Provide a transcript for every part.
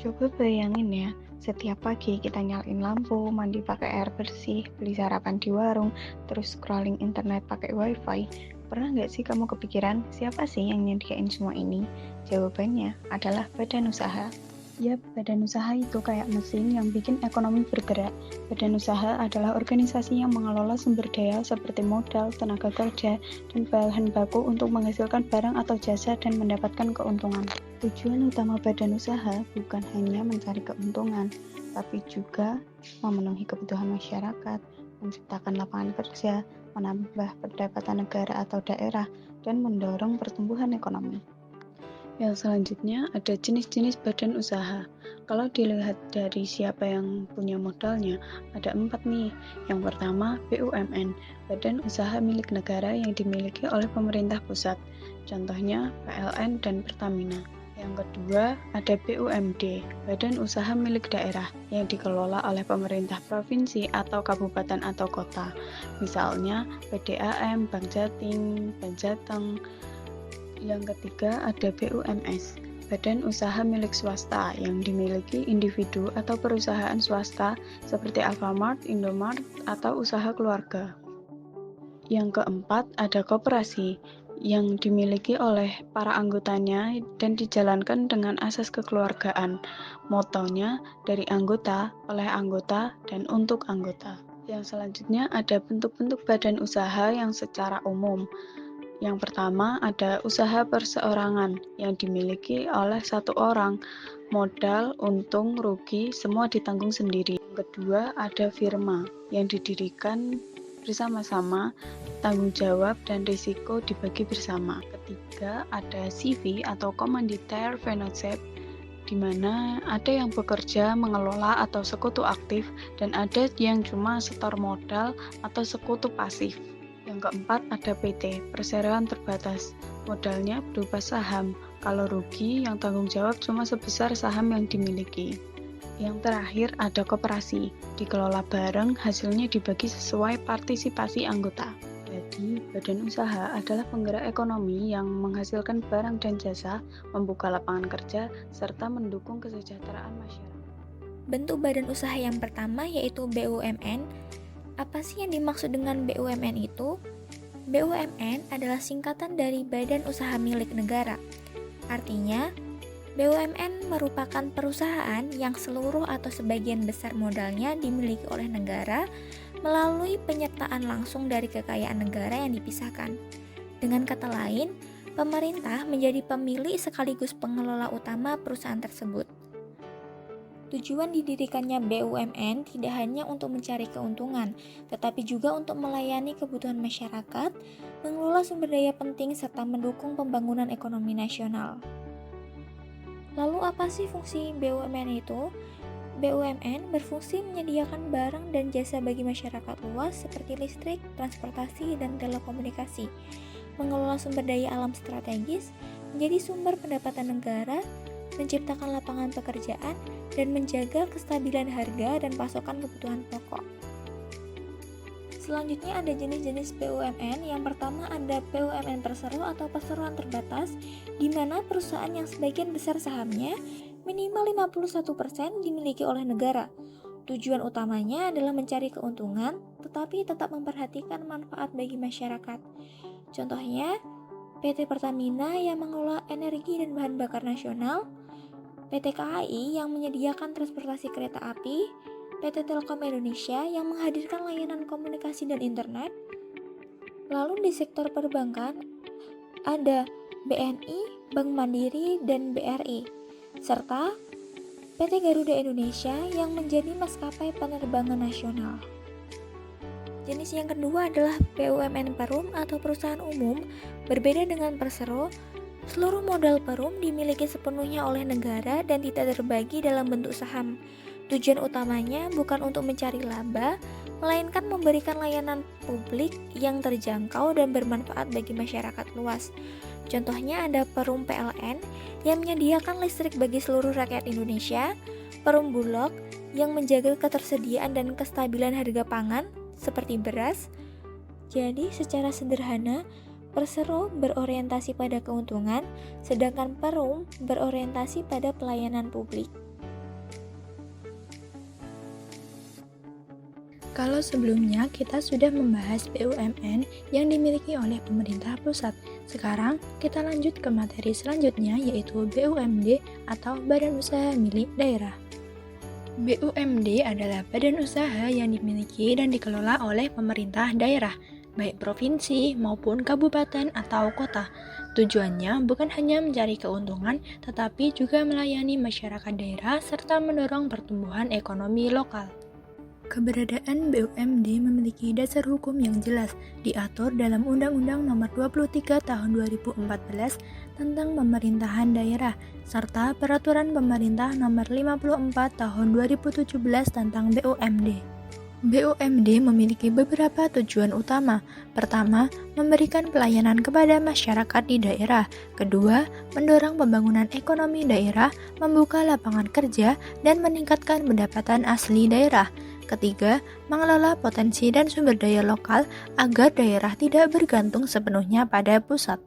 Coba bayangin ya, setiap pagi kita nyalain lampu, mandi pakai air bersih, beli sarapan di warung, terus scrolling internet pakai wifi. Pernah nggak sih kamu kepikiran siapa sih yang nyediain semua ini? Jawabannya adalah badan usaha. Yap, badan usaha itu kayak mesin yang bikin ekonomi bergerak. Badan usaha adalah organisasi yang mengelola sumber daya seperti modal, tenaga kerja, dan bahan baku untuk menghasilkan barang atau jasa dan mendapatkan keuntungan. Tujuan utama badan usaha bukan hanya mencari keuntungan, tapi juga memenuhi kebutuhan masyarakat, menciptakan lapangan kerja, menambah pendapatan negara atau daerah, dan mendorong pertumbuhan ekonomi. Yang selanjutnya ada jenis-jenis badan usaha. Kalau dilihat dari siapa yang punya modalnya, ada 4 nih. Yang pertama, BUMN, badan usaha milik negara yang dimiliki oleh pemerintah pusat. Contohnya PLN dan Pertamina. Yang kedua, ada BUMD, badan usaha milik daerah yang dikelola oleh pemerintah provinsi atau kabupaten atau kota. Misalnya PDAM, Bank Jatim, Bank Jateng. Yang ketiga ada BUMS, badan usaha milik swasta yang dimiliki individu atau perusahaan swasta seperti Alfamart, Indomart, atau usaha keluarga. Yang keempat ada koperasi yang dimiliki oleh para anggotanya dan dijalankan dengan asas kekeluargaan. Motonya dari anggota, oleh anggota, dan untuk anggota. Yang selanjutnya ada bentuk-bentuk badan usaha yang secara umum. Yang pertama ada usaha perseorangan yang dimiliki oleh satu orang, modal, untung, rugi, semua ditanggung sendiri. Yang kedua ada firma yang didirikan bersama-sama, tanggung jawab dan risiko dibagi bersama. Ketiga ada CV atau Commanditaire Vennootschap, di mana ada yang bekerja mengelola atau sekutu aktif dan ada yang cuma setor modal atau sekutu pasif. Yang keempat ada PT, perseroan terbatas. Modalnya berupa saham. Kalau rugi, yang tanggung jawab cuma sebesar saham yang dimiliki. Yang terakhir ada koperasi. Dikelola bareng, hasilnya dibagi sesuai partisipasi anggota. Jadi, badan usaha adalah penggerak ekonomi yang menghasilkan barang dan jasa, membuka lapangan kerja, serta mendukung kesejahteraan masyarakat. Bentuk badan usaha yang pertama yaitu BUMN. Apa sih yang dimaksud dengan BUMN itu? BUMN adalah singkatan dari Badan Usaha Milik Negara. Artinya, BUMN merupakan perusahaan yang seluruh atau sebagian besar modalnya dimiliki oleh negara melalui penyertaan langsung dari kekayaan negara yang dipisahkan. Dengan kata lain, pemerintah menjadi pemilik sekaligus pengelola utama perusahaan tersebut. Tujuan didirikannya BUMN tidak hanya untuk mencari keuntungan, tetapi juga untuk melayani kebutuhan masyarakat, mengelola sumber daya penting, serta mendukung pembangunan ekonomi nasional. Lalu apa sih fungsi BUMN itu? BUMN berfungsi menyediakan barang dan jasa bagi masyarakat luas seperti listrik, transportasi, dan telekomunikasi, mengelola sumber daya alam strategis, menjadi sumber pendapatan negara, menciptakan lapangan pekerjaan, dan menjaga kestabilan harga dan pasokan kebutuhan pokok. Selanjutnya ada jenis-jenis BUMN. Yang pertama ada BUMN persero atau perseroan terbatas, di mana perusahaan yang sebagian besar sahamnya minimal 51% dimiliki oleh negara. Tujuan utamanya adalah mencari keuntungan, tetapi tetap memperhatikan manfaat bagi masyarakat. Contohnya, PT Pertamina yang mengelola energi dan bahan bakar nasional, PT KAI yang menyediakan transportasi kereta api, PT Telkom Indonesia yang menghadirkan layanan komunikasi dan internet. Lalu di sektor perbankan ada BNI, Bank Mandiri, dan BRI, serta PT Garuda Indonesia yang menjadi maskapai penerbangan nasional. Jenis yang kedua adalah BUMN Perum atau perusahaan umum. Berbeda dengan persero, seluruh modal Perum dimiliki sepenuhnya oleh negara dan tidak terbagi dalam bentuk saham. Tujuan utamanya bukan untuk mencari laba, melainkan memberikan layanan publik yang terjangkau dan bermanfaat bagi masyarakat luas. Contohnya ada Perum PLN yang menyediakan listrik bagi seluruh rakyat Indonesia, Perum Bulog yang menjaga ketersediaan dan kestabilan harga pangan seperti beras. Jadi secara sederhana, persero berorientasi pada keuntungan, sedangkan Perum berorientasi pada pelayanan publik. Kalau sebelumnya kita sudah membahas BUMN yang dimiliki oleh pemerintah pusat, sekarang kita lanjut ke materi selanjutnya yaitu BUMD atau Badan Usaha Milik Daerah. BUMD adalah badan usaha yang dimiliki dan dikelola oleh pemerintah daerah, baik provinsi maupun kabupaten atau kota. Tujuannya bukan hanya mencari keuntungan, tetapi juga melayani masyarakat daerah serta mendorong pertumbuhan ekonomi lokal. Keberadaan BUMD memiliki dasar hukum yang jelas, diatur dalam Undang-Undang Nomor 23 Tahun 2014 tentang Pemerintahan Daerah, serta Peraturan Pemerintah Nomor 54 Tahun 2017 tentang BUMD. BUMD memiliki beberapa tujuan utama. Pertama, memberikan pelayanan kepada masyarakat di daerah. Kedua, mendorong pembangunan ekonomi daerah, membuka lapangan kerja, dan meningkatkan pendapatan asli daerah. Ketiga, mengelola potensi dan sumber daya lokal agar daerah tidak bergantung sepenuhnya pada pusat.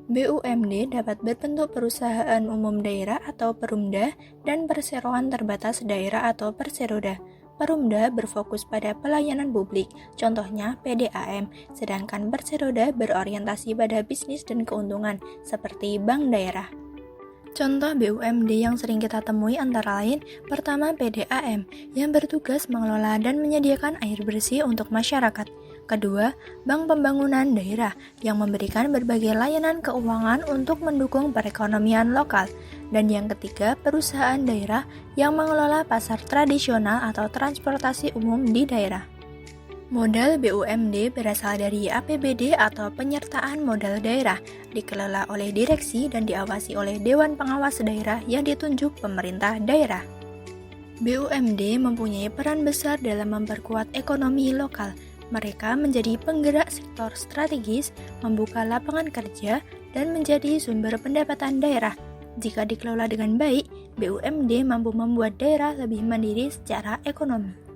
BUMD dapat berbentuk perusahaan umum daerah atau Perumda dan perseroan terbatas daerah atau Perseroda. Perumda berfokus pada pelayanan publik, contohnya PDAM, sedangkan Perseroda berorientasi pada bisnis dan keuntungan, seperti bank daerah. Contoh BUMD yang sering kita temui antara lain, pertama PDAM, yang bertugas mengelola dan menyediakan air bersih untuk masyarakat. Kedua, Bank Pembangunan Daerah, yang memberikan berbagai layanan keuangan untuk mendukung perekonomian lokal. Dan yang ketiga, perusahaan daerah yang mengelola pasar tradisional atau transportasi umum di daerah. Modal BUMD berasal dari APBD atau penyertaan modal daerah, dikelola oleh direksi dan diawasi oleh Dewan Pengawas Daerah yang ditunjuk pemerintah daerah. BUMD mempunyai peran besar dalam memperkuat ekonomi lokal. Mereka menjadi penggerak sektor strategis, membuka lapangan kerja, dan menjadi sumber pendapatan daerah. Jika dikelola dengan baik, BUMD mampu membuat daerah lebih mandiri secara ekonomi.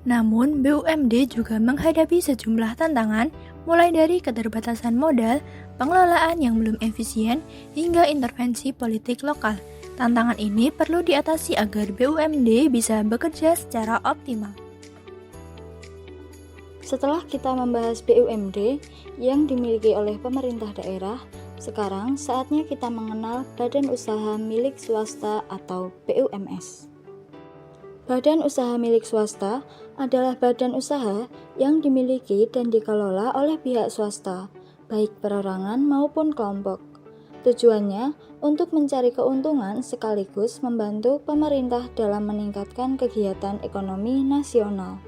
Namun, BUMD juga menghadapi sejumlah tantangan, mulai dari keterbatasan modal, pengelolaan yang belum efisien, hingga intervensi politik lokal. Tantangan ini perlu diatasi agar BUMD bisa bekerja secara optimal. Setelah kita membahas BUMD yang dimiliki oleh pemerintah daerah, sekarang saatnya kita mengenal Badan Usaha Milik Swasta atau BUMS. Badan usaha milik swasta adalah badan usaha yang dimiliki dan dikelola oleh pihak swasta, baik perorangan maupun kelompok. Tujuannya untuk mencari keuntungan sekaligus membantu pemerintah dalam meningkatkan kegiatan ekonomi nasional.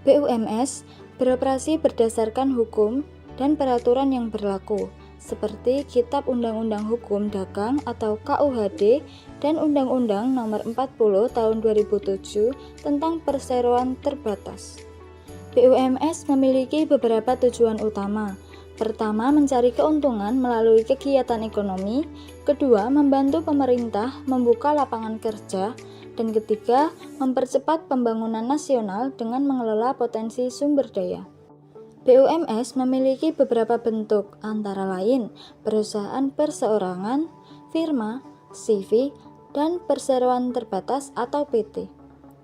BUMS beroperasi berdasarkan hukum dan peraturan yang berlaku, seperti Kitab Undang-Undang Hukum Dagang atau KUHD dan Undang-Undang Nomor 40 Tahun 2007 tentang perseroan terbatas. BUMS memiliki beberapa tujuan utama. Pertama, mencari keuntungan melalui kegiatan ekonomi. Kedua, membantu pemerintah membuka lapangan kerja. Dan ketiga, mempercepat pembangunan nasional dengan mengelola potensi sumber daya. BUMS memiliki beberapa bentuk, antara lain perusahaan perseorangan, firma, CV, dan perseroan terbatas atau PT.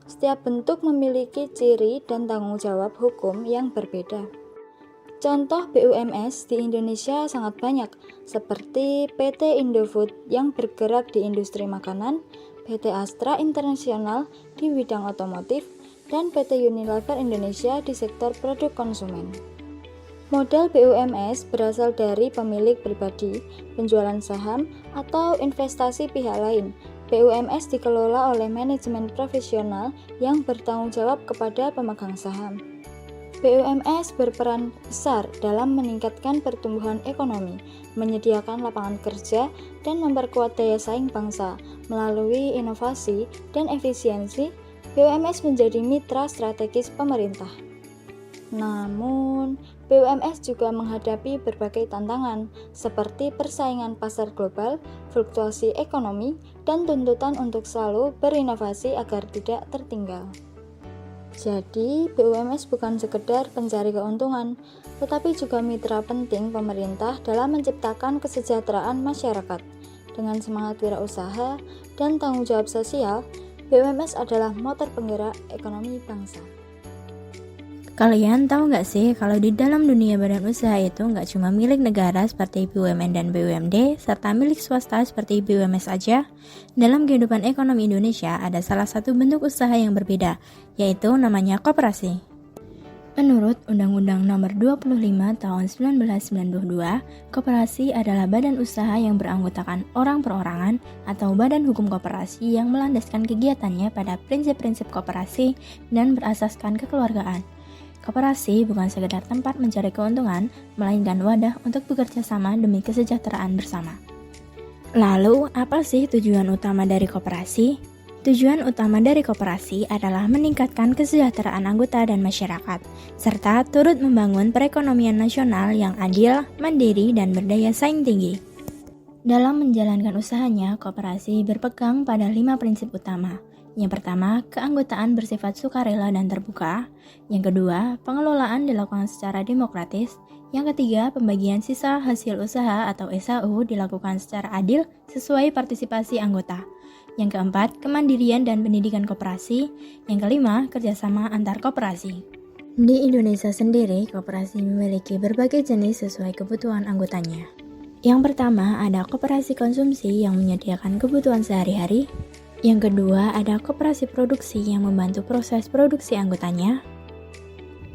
Setiap bentuk memiliki ciri dan tanggung jawab hukum yang berbeda. Contoh BUMS di Indonesia sangat banyak, seperti PT Indofood yang bergerak di industri makanan, PT Astra Internasional di bidang otomotif, dan PT Unilever Indonesia di sektor produk konsumen. Modal BUMS berasal dari pemilik pribadi, penjualan saham, atau investasi pihak lain. BUMS dikelola oleh manajemen profesional yang bertanggung jawab kepada pemegang saham. BUMS berperan besar dalam meningkatkan pertumbuhan ekonomi, menyediakan lapangan kerja, dan memperkuat daya saing bangsa. Melalui inovasi dan efisiensi, BUMS menjadi mitra strategis pemerintah. Namun, BUMS juga menghadapi berbagai tantangan, seperti persaingan pasar global, fluktuasi ekonomi, dan tuntutan untuk selalu berinovasi agar tidak tertinggal. Jadi, BUMS bukan sekedar pencari keuntungan, tetapi juga mitra penting pemerintah dalam menciptakan kesejahteraan masyarakat. Dengan semangat wirausaha dan tanggung jawab sosial, BUMS adalah motor penggerak ekonomi bangsa. Kalian tahu nggak sih kalau di dalam dunia badan usaha itu nggak cuma milik negara seperti BUMN dan BUMD, serta milik swasta seperti BUMS aja? Dalam kehidupan ekonomi Indonesia ada salah satu bentuk usaha yang berbeda, yaitu namanya koperasi. Menurut Undang-Undang Nomor 25 Tahun 1992, koperasi adalah badan usaha yang beranggotakan orang perorangan atau badan hukum koperasi yang melandaskan kegiatannya pada prinsip-prinsip koperasi dan berasaskan kekeluargaan. Koperasi bukan sekedar tempat mencari keuntungan, melainkan wadah untuk bekerja sama demi kesejahteraan bersama. Lalu, apa sih tujuan utama dari koperasi? Tujuan utama dari koperasi adalah meningkatkan kesejahteraan anggota dan masyarakat, serta turut membangun perekonomian nasional yang adil, mandiri, dan berdaya saing tinggi. Dalam menjalankan usahanya, koperasi berpegang pada 5 prinsip utama. Yang pertama, keanggotaan bersifat sukarela dan terbuka. Yang kedua, pengelolaan dilakukan secara demokratis. Yang ketiga, pembagian sisa hasil usaha atau SHU dilakukan secara adil sesuai partisipasi anggota. Yang keempat, kemandirian dan pendidikan koperasi. Yang kelima, kerjasama antar koperasi. Di Indonesia sendiri, koperasi memiliki berbagai jenis sesuai kebutuhan anggotanya. Yang pertama, ada koperasi konsumsi yang menyediakan kebutuhan sehari-hari. Yang kedua, ada koperasi produksi yang membantu proses produksi anggotanya.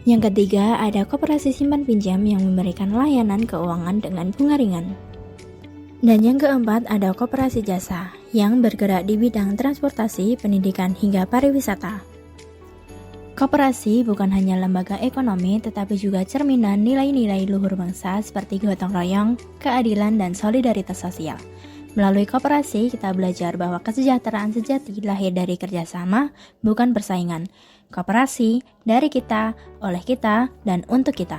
Yang ketiga, ada koperasi simpan pinjam yang memberikan layanan keuangan dengan bunga ringan. Dan yang keempat, ada koperasi jasa yang bergerak di bidang transportasi, pendidikan, hingga pariwisata. Koperasi bukan hanya lembaga ekonomi, tetapi juga cerminan nilai-nilai luhur bangsa seperti gotong royong, keadilan, dan solidaritas sosial. Melalui koperasi, kita belajar bahwa kesejahteraan sejati lahir dari kerjasama, bukan persaingan. Koperasi dari kita, oleh kita, dan untuk kita.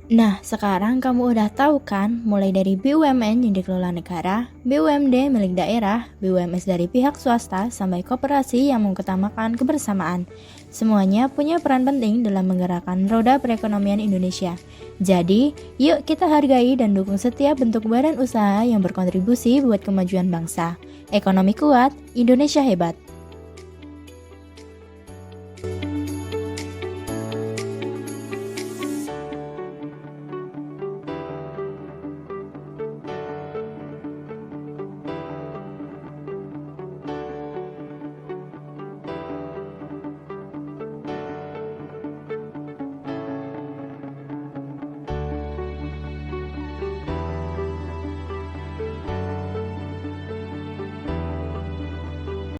Nah, sekarang kamu udah tahu kan, mulai dari BUMN yang dikelola negara, BUMD milik daerah, BUMS dari pihak swasta, sampai koperasi yang mengutamakan kebersamaan. Semuanya punya peran penting dalam menggerakkan roda perekonomian Indonesia. Jadi, yuk kita hargai dan dukung setiap bentuk badan usaha yang berkontribusi buat kemajuan bangsa. Ekonomi kuat, Indonesia hebat.